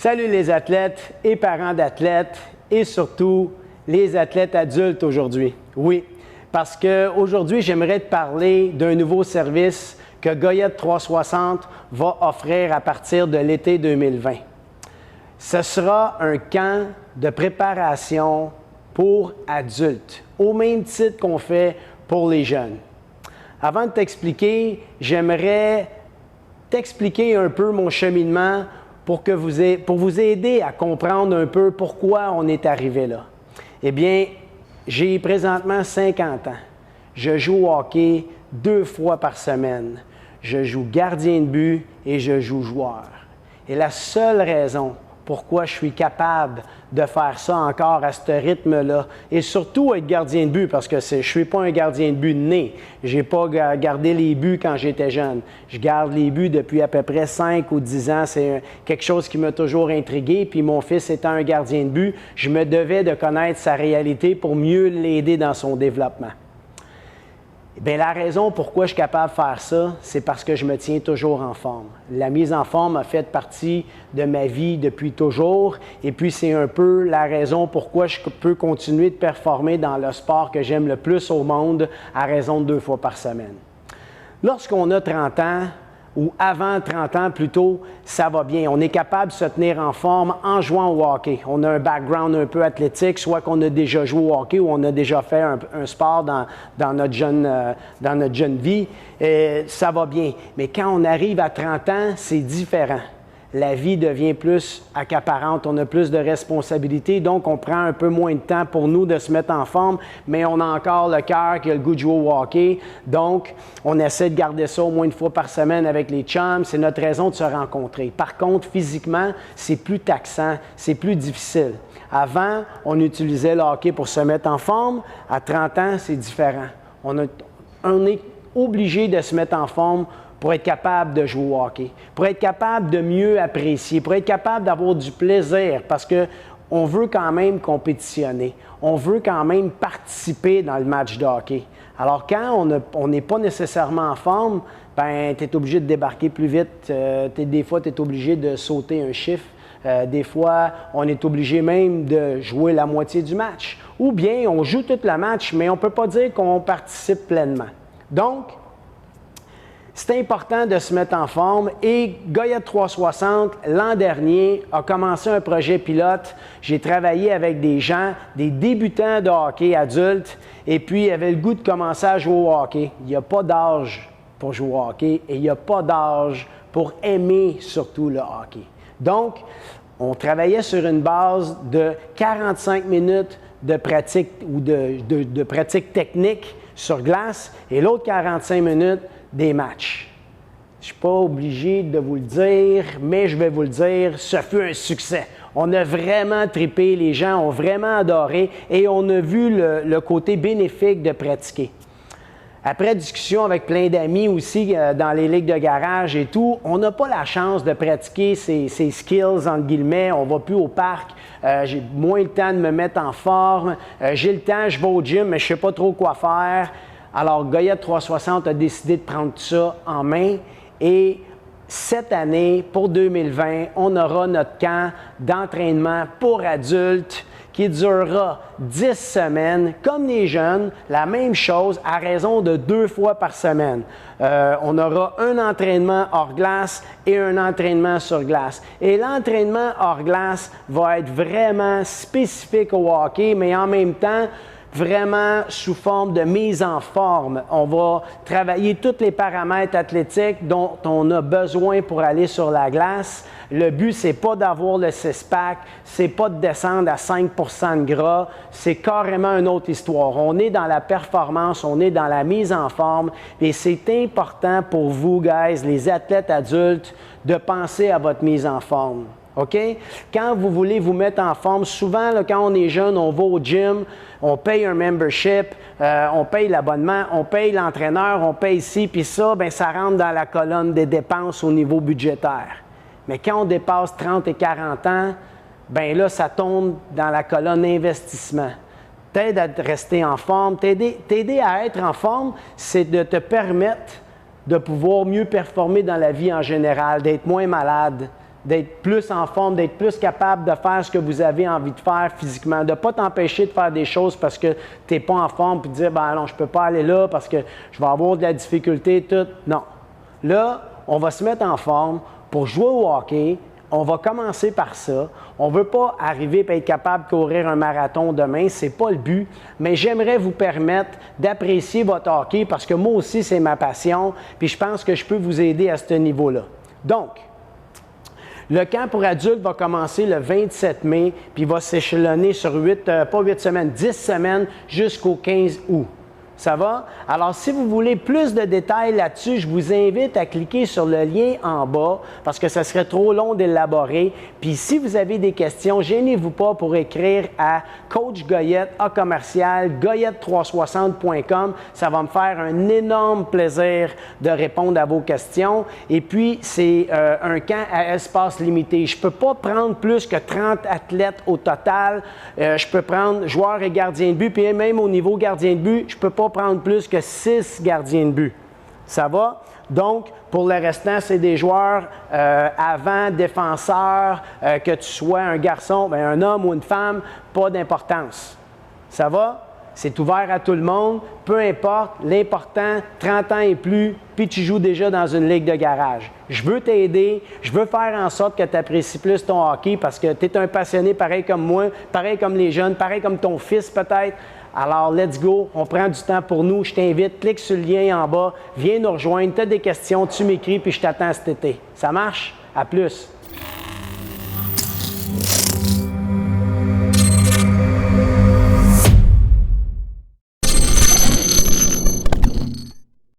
Salut les athlètes et parents d'athlètes et surtout les athlètes adultes aujourd'hui. Oui, parce qu'aujourd'hui, j'aimerais te parler d'un nouveau service que Goyette 360 va offrir à partir de l'été 2020. Ce sera un camp de préparation pour adultes, au même titre qu'on fait pour les jeunes. Avant de t'expliquer, j'aimerais t'expliquer un peu mon cheminement pour vous aider à comprendre un peu pourquoi on est arrivé là. Eh bien, j'ai présentement 50 ans. Je joue au hockey 2 fois par semaine. Je joue gardien de but et je joue joueur. Et la seule raison pourquoi je suis capable de faire ça encore à ce rythme-là, et surtout être gardien de but, parce que je ne suis pas un gardien de but né. Je n'ai pas gardé les buts quand j'étais jeune. Je garde les buts depuis à peu près 5 ou 10 ans. C'est quelque chose qui m'a toujours intrigué. Puis mon fils étant un gardien de but, je me devais de connaître sa réalité pour mieux l'aider dans son développement. Bien, la raison pourquoi je suis capable de faire ça, c'est parce que je me tiens toujours en forme. La mise en forme a fait partie de ma vie depuis toujours et puis c'est un peu la raison pourquoi je peux continuer de performer dans le sport que j'aime le plus au monde à raison de 2 fois par semaine. Lorsqu'on a 30 ans, ou avant 30 ans plutôt, ça va bien. On est capable de se tenir en forme en jouant au hockey. On a un background un peu athlétique, soit qu'on a déjà joué au hockey ou on a déjà fait un sport dans notre jeune vie. Ça va bien. Mais quand on arrive à 30 ans, c'est différent. La vie devient plus accaparante, on a plus de responsabilités, donc on prend un peu moins de temps pour nous de se mettre en forme, mais on a encore le cœur qui a le goût de jouer au hockey, donc on essaie de garder ça au moins 1 fois par semaine avec les chums, c'est notre raison de se rencontrer. Par contre, physiquement, c'est plus taxant, c'est plus difficile. Avant, on utilisait le hockey pour se mettre en forme, à 30 ans, c'est différent. On est obligé de se mettre en forme pour être capable de jouer au hockey, pour être capable de mieux apprécier, pour être capable d'avoir du plaisir, parce qu'on veut quand même compétitionner, on veut quand même participer dans le match de hockey. Alors quand on n'est pas nécessairement en forme, ben tu es obligé de débarquer plus vite, des fois tu es obligé de sauter un chiffre, des fois on est obligé même de jouer la moitié du match, ou bien on joue tout le match, mais on ne peut pas dire qu'on participe pleinement. Donc, c'est important de se mettre en forme et Goyette 360, l'an dernier, a commencé un projet pilote. J'ai travaillé avec des gens, des débutants de hockey adultes et puis ils avaient le goût de commencer à jouer au hockey. Il n'y a pas d'âge pour jouer au hockey et il n'y a pas d'âge pour aimer surtout le hockey. Donc, on travaillait sur une base de 45 minutes de pratique ou de pratique technique sur glace et l'autre 45 minutes des matchs. Je ne suis pas obligé de vous le dire, mais je vais vous le dire, ce fut un succès. On a vraiment trippé, les gens ont vraiment adoré et on a vu le côté bénéfique de pratiquer. Après discussion avec plein d'amis aussi dans les ligues de garage et tout, on n'a pas la chance de pratiquer ces skills, entre guillemets. On ne va plus au parc. J'ai moins le temps de me mettre en forme. J'ai le temps, je vais au gym, mais je ne sais pas trop quoi faire. Alors, Goyette 360 a décidé de prendre ça en main et cette année, pour 2020, on aura notre camp d'entraînement pour adultes qui durera 10 semaines, comme les jeunes, la même chose à raison de 2 fois par semaine. On aura un entraînement hors glace et un entraînement sur glace. Et l'entraînement hors glace va être vraiment spécifique au hockey, mais en même temps, vraiment sous forme de mise en forme. On va travailler tous les paramètres athlétiques dont on a besoin pour aller sur la glace. Le but, c'est pas d'avoir le six-pack, c'est pas de descendre à 5 % de gras, c'est carrément une autre histoire. On est dans la performance, on est dans la mise en forme et c'est important pour vous, guys, les athlètes adultes, de penser à votre mise en forme. OK? Quand vous voulez vous mettre en forme, souvent, là, quand on est jeune, on va au gym, on paye un membership, on paye l'abonnement, on paye l'entraîneur, on paye ci, puis ça, bien, ça rentre dans la colonne des dépenses au niveau budgétaire. Mais quand on dépasse 30 et 40 ans, bien là, ça tombe dans la colonne investissement. T'aide à rester en forme, t'aider à être en forme, c'est de te permettre de pouvoir mieux performer dans la vie en général, d'être moins malade, d'être plus en forme, d'être plus capable de faire ce que vous avez envie de faire physiquement, de ne pas t'empêcher de faire des choses parce que tu n'es pas en forme, puis de dire, ben non, je ne peux pas aller là parce que je vais avoir de la difficulté, tout. Non. Là, on va se mettre en forme pour jouer au hockey. On va commencer par ça. On ne veut pas arriver et être capable de courir un marathon demain, ce n'est pas le but, mais j'aimerais vous permettre d'apprécier votre hockey parce que moi aussi, c'est ma passion, puis je pense que je peux vous aider à ce niveau-là. Donc, le camp pour adultes va commencer le 27 mai, puis il va s'échelonner sur 10 semaines jusqu'au 15 août. Ça va? Alors, si vous voulez plus de détails là-dessus, je vous invite à cliquer sur le lien en bas parce que ça serait trop long d'élaborer. Puis, si vous avez des questions, gênez-vous pas pour écrire à Coach Goyette, goyette360.com. Ça va me faire un énorme plaisir de répondre à vos questions. Et puis, c'est un camp à espace limité. Je ne peux pas prendre plus que 30 athlètes au total. Je peux prendre joueurs et gardiens de but. Puis, même au niveau gardien de but, je ne peux pas prendre plus que 6 gardiens de but. Ça va? Donc, pour le restant, c'est des joueurs avant, défenseurs, que tu sois un garçon, bien, un homme ou une femme, pas d'importance. Ça va? C'est ouvert à tout le monde, peu importe, l'important, 30 ans et plus, puis tu joues déjà dans une ligue de garage. Je veux t'aider, je veux faire en sorte que tu apprécies plus ton hockey parce que tu es un passionné pareil comme moi, pareil comme les jeunes, pareil comme ton fils peut-être. Alors, let's go, on prend du temps pour nous. Je t'invite, clique sur le lien en bas, viens nous rejoindre, tu as des questions, tu m'écris, puis je t'attends cet été. Ça marche? À plus!